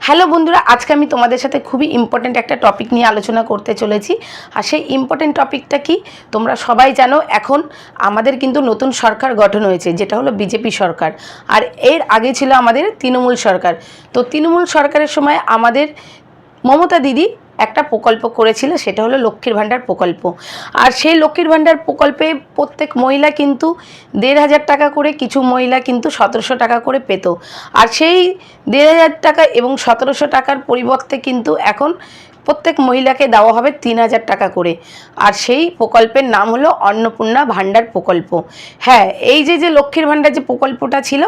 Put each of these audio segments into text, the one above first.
Hello বন্ধুরা, আজকে আমি তোমাদের সাথে খুবই ইম্পর্টেন্ট একটা টপিক নিয়ে আলোচনা করতে চলেছি। আর সেই ইম্পর্টেন্ট টপিকটা কি তোমরা সবাই জানো, এখন আমাদের কিন্তু নতুন সরকার গঠন হয়েছে, যেটা হলো বিজেপি সরকার। আর এর আগে ছিল আমাদের তৃণমূল সরকার। তো তৃণমূল সরকারের সময় আমাদের মমতা দিদি একটা প্রকল্প করেছিল, সেটা হলো লক্ষ্মীর ভাণ্ডার প্রকল্প। আর সেই লক্ষ্মীর ভাণ্ডার প্রকল্পে প্রত্যেক মহিলা কিন্তু ১,৫০০ টাকা করে, কিছু মহিলা কিন্তু ১৭০০ টাকা করে পেত। আর সেই ১,৫০০ টাকা এবং ১৭০০ টাকার পরিবর্তে কিন্তু এখন প্রত্যেক মহিলাকে দেওয়া হবে ৩,০০০ টাকা করে। আর সেই প্রকল্পের নাম হলো অন্নপূর্ণা ভাণ্ডার প্রকল্প। হ্যাঁ, এই যে লক্ষ্মীর ভাণ্ডার যে প্রকল্পটা ছিল,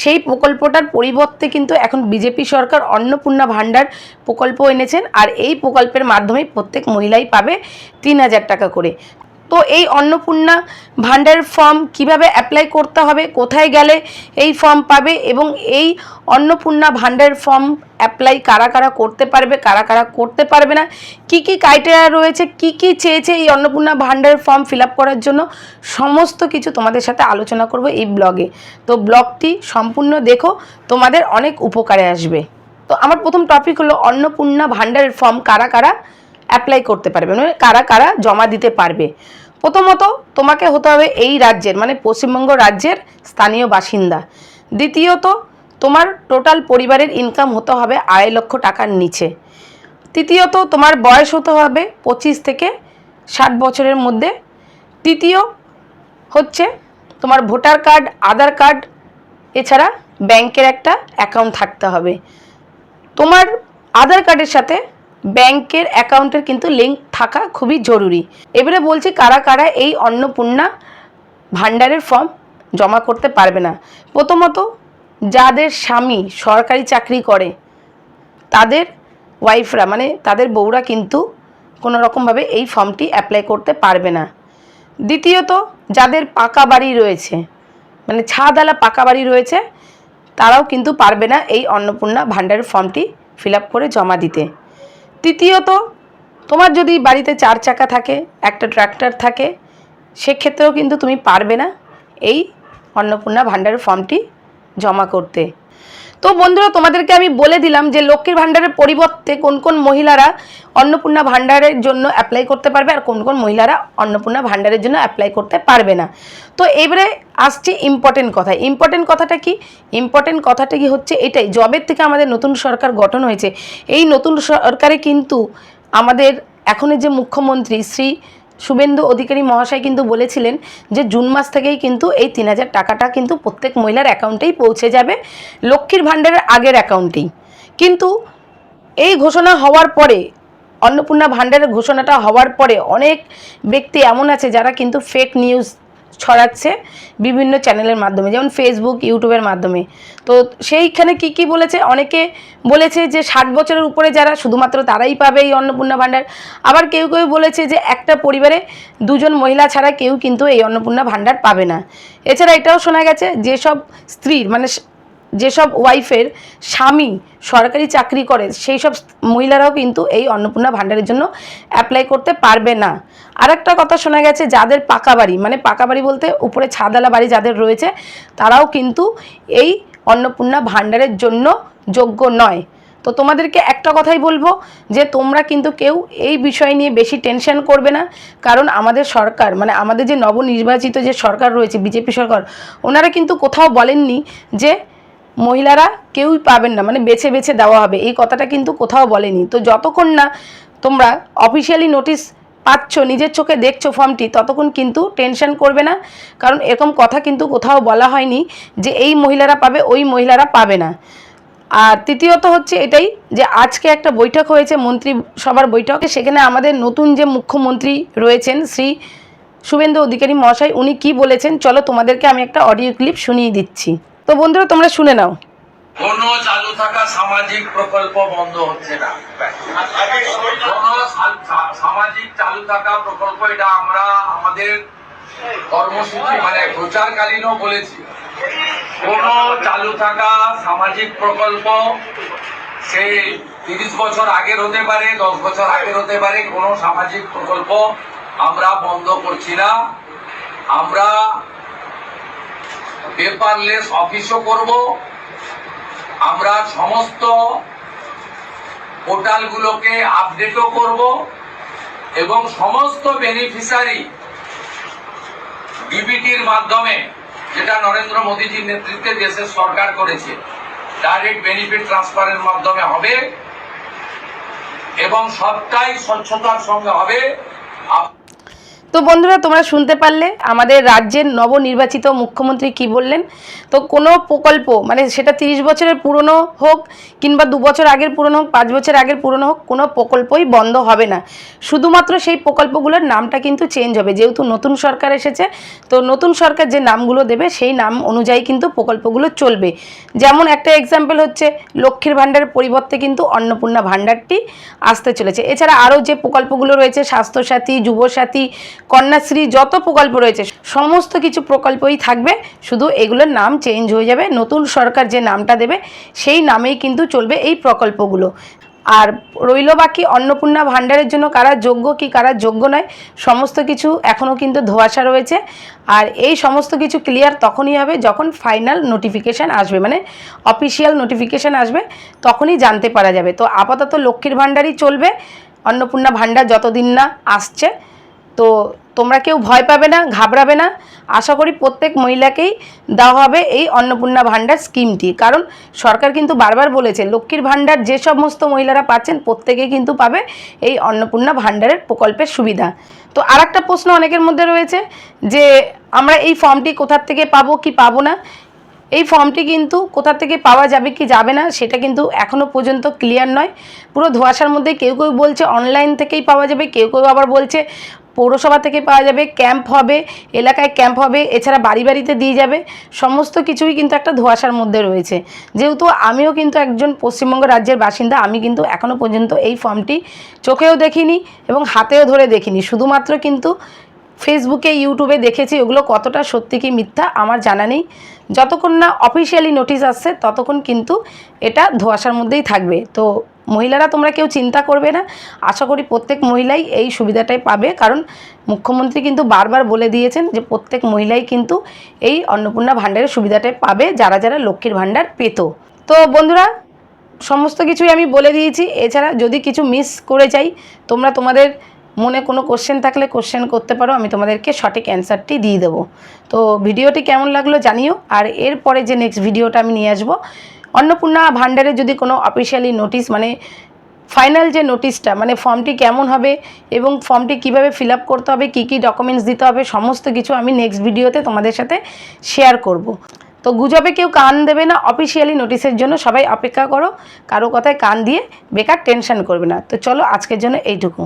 সেই প্রকল্পটার পরিবর্তে কিন্তু এখন বিজেপি সরকার অন্নপূর্ণা ভাণ্ডার প্রকল্প এনেছেন। আর এই প্রকল্পের মাধ্যমে প্রত্যেক মহিলাই পাবে ৩,০০০ টাকা করে। তো এই অন্নপূর্ণা ভাণ্ডারের ফর্ম কিভাবে অ্যাপ্লাই করতে হবে, কোথায় গেলে এই ফর্ম পাবে, এবং এই অন্নপূর্ণা ভাণ্ডারের ফর্ম অ্যাপ্লাই কারা কারা করতে পারবে, কারা কারা করতে পারবে না, কি কি ক্রাইটেরিয়া রয়েছে, কি কি চেয়েছে এই অন্নপূর্ণা ভাণ্ডারের ফর্ম ফিল আপ করার জন্য, সমস্ত কিছু তোমাদের সাথে আলোচনা করব এই ব্লগে। তো ব্লগটি সম্পূর্ণ দেখো, তোমাদের অনেক উপকারে আসবে। তো আমার প্রথম টপিক হলো অন্নপূর্ণা ভাণ্ডারের ফর্ম কারা কারা অ্যাপ্লাই করতে পারবে, মানে কারা কারা জমা দিতে পারবে। প্রথমত তোমাকে হতে হবে এই রাজ্যের, মানে পশ্চিমবঙ্গ রাজ্যের স্থানীয় বাসিন্দা। দ্বিতীয়ত তোমার টোটাল পরিবারের ইনকাম হতে হবে ২.৫ লক্ষ টাকার নিচে। তৃতীয়ত তোমার বয়স হতে হবে ২৫ থেকে ৬০ বছরের মধ্যে। তৃতীয় হচ্ছে তোমার ভোটার কার্ড, আধার কার্ড, এছাড়া ব্যাংকের একটা অ্যাকাউন্ট থাকতে হবে। তোমার আধার কার্ডের সাথে ব্যাংকের অ্যাকাউন্টের কিন্তু লিঙ্ক থাকা খুবই জরুরি। এবারে বলছি কারা কারা এই অন্নপূর্ণা ভাণ্ডারের ফর্ম জমা করতে পারবে না। প্রথমত যাদের স্বামী সরকারি চাকরি করে তাদের ওয়াইফরা, মানে তাদের বউরা কিন্তু কোনো রকমভাবে এই ফর্মটি অ্যাপ্লাই করতে পারবে না। দ্বিতীয়ত যাদের পাকা বাড়ি রয়েছে, মানে ছাদওয়ালা পাকা বাড়ি রয়েছে, তারাও কিন্তু পারবে না এই অন্নপূর্ণা ভাণ্ডারের ফর্মটি ফিল আপ করে জমা দিতে। তৃতীয়ত তোমার যদি বাড়িতে ৪ চাকা থাকে, একটা ট্রাক্টর থাকে, সেক্ষেত্রেও কিন্তু তুমি পারবে না এই অন্নপূর্ণা ভাণ্ডারের ফর্মটি জমা করতে। তো বন্ধুরা, তোমাদেরকে আমি বলে দিলাম যে লক্ষ্মীর ভাণ্ডারের পরিবর্তে কোন কোন মহিলারা অন্নপূর্ণা ভাণ্ডারের জন্য অ্যাপ্লাই করতে পারবে আর কোন কোন মহিলারা অন্নপূর্ণা ভাণ্ডারের জন্য অ্যাপ্লাই করতে পারবে না। তো এবারে আসছে ইম্পর্টেন্ট কথা। ইম্পর্টেন্ট কথাটা কি? ইম্পর্টেন্ট কথাটা কি হচ্ছে এটাই, জবের থেকে আমাদের নতুন সরকার গঠন হয়েছে, এই নতুন সরকারে কিন্তু আমাদের এখনের যে মুখ্যমন্ত্রী শ্রী শুভেন্দু অধিকারী মহাশয় কিন্তু বলেছিলেন যে জুন মাস থেকেই কিন্তু এই ৩,০০০ টাকাটা কিন্তু প্রত্যেক মহিলার অ্যাকাউন্টেই পৌঁছে যাবে, লক্ষ্মীর ভাণ্ডারের আগের অ্যাকাউন্টেই। কিন্তু এই ঘোষণা হওয়ার পরে, অন্নপূর্ণা ভাণ্ডারের ঘোষণাটা হওয়ার পরে অনেক ব্যক্তি এমন আছে যারা কিন্তু ফেক নিউজ ছড়াচ্ছে বিভিন্ন চ্যানেলের মাধ্যমে, যেমন ফেসবুক, ইউটিউবের মাধ্যমে। তো সেইখানে কি বলেছে, অনেকে বলেছে যে ৬০ বছরের উপরে যারা, শুধুমাত্র তারাই পাবে এই অন্নপূর্ণা ভাণ্ডার। আবার কেউ কেউ বলেছে যে একটা পরিবারে ২ জন মহিলা ছাড়া কেউ কিন্তু এই অন্নপূর্ণা ভাণ্ডার পাবে না। এছাড়া এটাও শোনা গেছে যেসব স্ত্রীর, মানে যেসব ওয়াইফের স্বামী সরকারি চাকরি করে, সেই সব মহিলারাও কিন্তু এই অন্নপূর্ণা ভাণ্ডারের জন্য অ্যাপ্লাই করতে পারবে না। আর একটা কথা শোনা গেছে, যাদের পাকা বাড়ি, মানে পাকা বাড়ি বলতে উপরে ছাদওয়ালা বাড়ি যাদের রয়েছে, তারাও কিন্তু এই অন্নপূর্ণা ভাণ্ডারের জন্য যোগ্য নয়। তো তোমাদেরকে একটা কথাই বলবো যে তোমরা কিন্তু কেউ এই বিষয় নিয়ে বেশি টেনশন করবে না, কারণ আমাদের সরকার, মানে আমাদের যে নবনির্বাচিত যে সরকার রয়েছে বিজেপি সরকার, ওনারা কিন্তু কোথাও বলেননি যে মহিলারা কেউই পাবেন না, মানে বেছে বেছে দেওয়া হবে, এই কথাটা কিন্তু কোথাও বলেনি। তো যতক্ষণ না তোমরা অফিসিয়ালি নোটিশ পাচ্ছ, নিজের চোখে দেখছো ফর্মটি, ততক্ষণ কিন্তু টেনশন করবে না, কারণ এরকম কথা কিন্তু কোথাও বলা হয়নি যে এই মহিলারা পাবে, ওই মহিলারা পাবে না। আর তৃতীয়ত হচ্ছে এটাই যে আজকে একটা বৈঠক হয়েছে, মন্ত্রিসভার বৈঠক, সেখানে আমাদের নতুন যে মুখ্যমন্ত্রী রয়েছেন শ্রী শুভেন্দু অধিকারী মহাশয়, উনি কি বলেছেন চলো তোমাদেরকে আমি একটা অডিও ক্লিপ শুনিয়ে দিচ্ছি। তো বন্ধুরা তোমরা শুনে নাও। কোনো চালু থাকা সামাজিক প্রকল্প বন্ধ হচ্ছে না। কোনো সামাজিক চালু থাকা প্রকল্প, এটা আমরা আমাদের কর্মসূচি মানে প্রচারকালীনও বলেছি। কোনো চালু থাকা সামাজিক প্রকল্প, সে ৩০ বছর আগের হতে পারে, ১০ বছর আগের হতে পারে, কোনো সামাজিক প্রকল্প আমরা বন্ধ করছি না। আমরা পেপারলেস অফিসও করব। আমরা সমস্ত পোর্টালগুলোকে আপডেটও করব এবং সমস্ত বেনিফিশিয়ারি ডিবিটির মাধ্যমে, যেটা নরেন্দ্র মোদীজির নেতৃত্বে দেশের সরকার করেছে, ডাইরেক্ট বেনিফিট ট্রান্সফারের মাধ্যমে হবে এবং সবটাই স্বচ্ছতার সঙ্গে হবে। তো বন্ধুরা, তোমরা শুনতে পারলে আমাদের রাজ্যের নবনির্বাচিত মুখ্যমন্ত্রী কি বললেন। তো কোনো প্রকল্প, মানে সেটা 30 বছরের পুরনো হোক কিংবা 2 বছর আগের পুরনো হোক, 5 বছর আগের পুরনো হোক, কোনো প্রকল্পই বন্ধ হবে না। শুধুমাত্র সেই প্রকল্পগুলোর নামটা কিন্তু চেঞ্জ হবে। যেহেতু নতুন সরকার এসেছে, তো নতুন সরকার যে নামগুলো দেবে সেই নাম অনুযায়ী কিন্তু প্রকল্পগুলো চলবে। যেমন একটা এক্সাম্পল হচ্ছে, লক্ষ্মীর ভাণ্ডারের পরিবর্তে কিন্তু অন্নপূর্ণা ভাণ্ডারটি আসতে চলেছে। এছাড়া আরও যে প্রকল্পগুলো রয়েছে, স্বাস্থ্যসাথী, যুবসাথী, কন্যাশ্রী, যত প্রকল্প রয়েছে সমস্ত কিছু প্রকল্পই থাকবে, শুধু এগুলোর নাম চেঞ্জ হয়ে যাবে। নতুন সরকার যে নামটা দেবে সেই নামেই কিন্তু চলবে এই প্রকল্পগুলো। আর রইল বাকি অন্নপূর্ণা ভাণ্ডারের জন্য কারা যোগ্য কি কারা যোগ্য নয়, সমস্ত কিছু এখনও কিন্তু ধোঁয়াশা রয়েছে। আর এই সমস্ত কিছু ক্লিয়ার তখনই হবে যখন ফাইনাল নোটিফিকেশান আসবে, মানে অফিসিয়াল নোটিফিকেশান আসবে, তখনই জানতে পারা যাবে। তো আপাতত লক্ষ্মীর ভাণ্ডারই চলবে, অন্নপূর্ণা ভাণ্ডার যতদিন না আসছে। তো তোমরা কেউ ভয় পাবে না, ঘাবড়াবে না। আশা করি প্রত্যেক মহিলাকেই দেওয়া হবে এই অন্নপূর্ণা ভাণ্ডার স্কিমটি। কারণ সরকার কিন্তু বারবার বলেছে লক্ষ্মীর ভাণ্ডার যে সমস্ত মহিলারা পাচ্ছেন প্রত্যেকেই কিন্তু পাবে এই অন্নপূর্ণা ভাণ্ডারের প্রকল্পের সুবিধা। তো আরেকটা প্রশ্ন অনেকের মধ্যে রয়েছে যে আমরা এই ফর্মটি কোথার থেকে পাবো কি পাবো না। এই ফর্মটি কিন্তু কোথা থেকে পাওয়া যাবে কি যাবে না সেটা কিন্তু এখনও পর্যন্ত ক্লিয়ার নয়, পুরো ধোঁয়াশার মধ্যে। কেউ কেউ বলছে অনলাইন থেকেই পাওয়া যাবে, কেউ কেউ আবার বলছে পৌরসভা থেকে পাওয়া যাবে, ক্যাম্প হবে, এলাকায় ক্যাম্প হবে, এছাড়া বাড়ি বাড়িতে দিয়ে যাবে। সমস্ত কিছুই কিন্তু একটা ধোঁয়াশার মধ্যে রয়েছে। যেহেতু আমিও কিন্তু একজন পশ্চিমবঙ্গ রাজ্যের বাসিন্দা, আমি কিন্তু এখনও পর্যন্ত এই ফর্মটি চোখেও দেখিনি এবং হাতেও ধরে দেখিনি, শুধুমাত্র কিন্তু ফেসবুকে ইউটিউবে দেখেছি। ওগুলো কতটা সত্যি কি মিথ্যা আমার জানা নেই। যতক্ষণ না অফিসিয়ালি নোটিশ আসছে ততক্ষণ কিন্তু এটা ধোঁয়াশার মধ্যেই থাকবে। তো মহিলারা তোমরা কেউ চিন্তা করবে না, আশা করি প্রত্যেক মহিলাই এই সুবিধাটাই পাবে। কারণ মুখ্যমন্ত্রী কিন্তু বারবার বলে দিয়েছেন যে প্রত্যেক মহিলাই কিন্তু এই অন্নপূর্ণা ভাণ্ডারের সুবিধাটাই পাবে, যারা যারা লক্ষ্মীর ভাণ্ডার পেত। তো বন্ধুরা, সমস্ত কিছুই আমি বলে দিয়েছি। এছাড়া যদি কিছু মিস করে যাই, তোমরা তোমাদের মনে কোনো কোশ্চেন থাকলে কোশ্চেন করতে পারো, আমি তোমাদেরকে সঠিক অ্যান্সারটি দিয়ে দেবো। তো ভিডিওটি কেমন লাগলো জানিও। আর এরপরে যে নেক্সট ভিডিওটা আমি নিয়ে আসবো, অন্নপূর্ণা ভাণ্ডারে যদি কোনো অফিসিয়ালি নোটিশ, মানে ফাইনাল যে নোটিশটা, মানে ফর্মটি কেমন হবে এবং ফর্মটি কিভাবে ফিল আপ করতে হবে, কী কী ডকুমেন্টস দিতে হবে, সমস্ত কিছু আমি নেক্সট ভিডিওতে তোমাদের সাথে শেয়ার করব। তো গুজবে কেউ কান দেবে না, অফিসিয়ালি নোটিশের জন্য সবাই অপেক্ষা করো। কারো কথায় কান দিয়ে বেকার টেনশন করবে না। তো চলো আজকের জন্য এইটুকু।